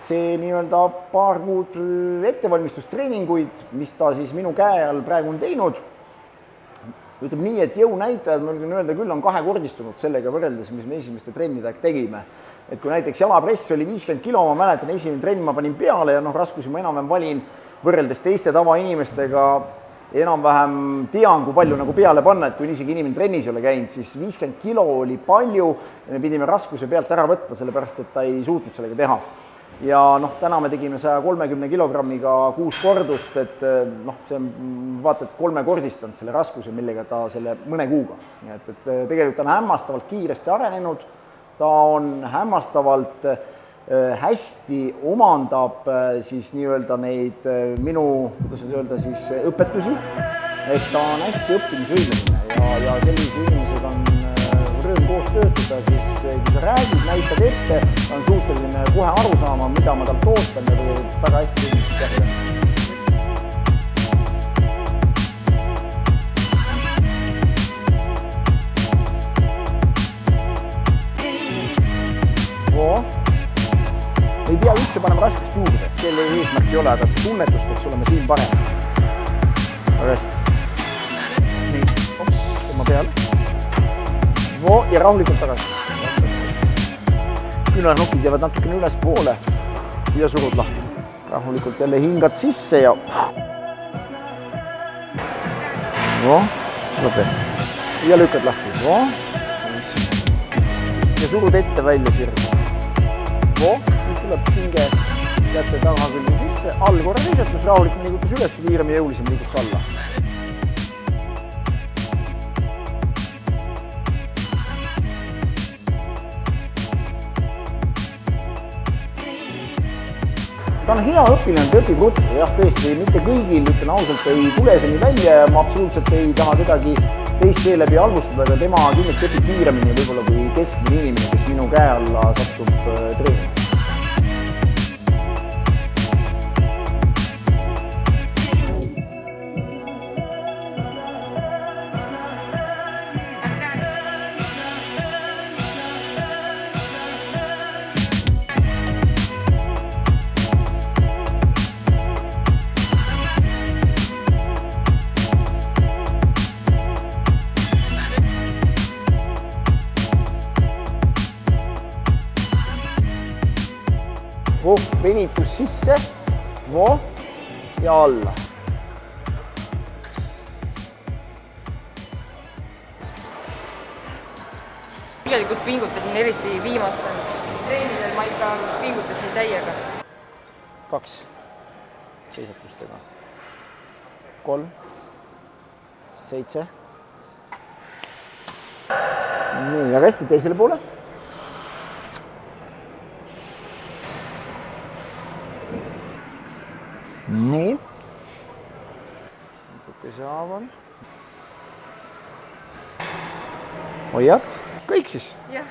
see nii-öelda paar kuud ettevalmistustreeninguid, mis ta siis minu käe all praegu on teinud, ütleme nii, et jõunäitajad, ma võin öelda küll, on kahekordistunud sellega võrreldes, mis me esimeste trennidega tegime. Et kui näiteks jalapress oli 50 kilo, ma mäletan, esimene trenn ma panin peale ja raskusi ma enam-vähem valin võrreldes teiste tavainimestega, enam-vähem tean, kui palju nagu peale panna, et kui isegi inimene trennis ei ole käinud, siis 50 kilo oli palju ja me pidime raskuse pealt ära võtma, sellepärast et ta ei suutnud sellega teha. Ja täna me tegime 130 kilogrammiga 6 kordust, et see on vaata, et 3-kordistanud selle raskuse, millega ta selle mõne kuuga. Et tegelikult ta on hämmastavalt kiiresti arenenud, ta on hämmastavalt hästi omandab siis nii-öelda neid minu, kuidas öelda siis, õpetusi, et ta on hästi õppimisvõimeline ja sellised inimesed on rõõm koos töötada, siis kui sa räägid, näitad ette, ta on suuteline kohe aru saama, mida ma talt ootan ja tegelikult väga hästi teha. Ei pea üldse panema raskust juurde, selle eesmärk ei ole, aga see tunnetus peaks olema siin parem. Väga hästi. Nii, tõmba peale. Ja rahulikult tagasi. Küünarnukid jäävad natukene üles poole ja surud lahti. Rahulikult jälle hingad sisse ja... Ja lükkad lahti. Ja surud ette välja sirgu. Nüüd tuleb hinge jätte taga külmi sisse, all korra liisatus, rahulikult liigutus üles, kiirem ja jõulisem liigutus alla. Ta on hea õpilane, ta õpib ruttu, jah, tõesti, mitte kõigil, ütlen ausalt, ei tule see nii välja ja ma absoluutselt ei taha kedagi teist seeläbi halvustada, aga tema kindlasti õpib kiiremini võib-olla kui keskmine inimene, kes minu käe alla satub treenima. Venitus sisse, ja alla. Tegelikult pingutasin eriti viimastel treenidel, ma ikka pingutasin täiega. 2 seisatustega. 3, 7. Nii, väga hästi teisele poole. Nii. Natukese haaval. Hoiad. Kõik siis. Jah.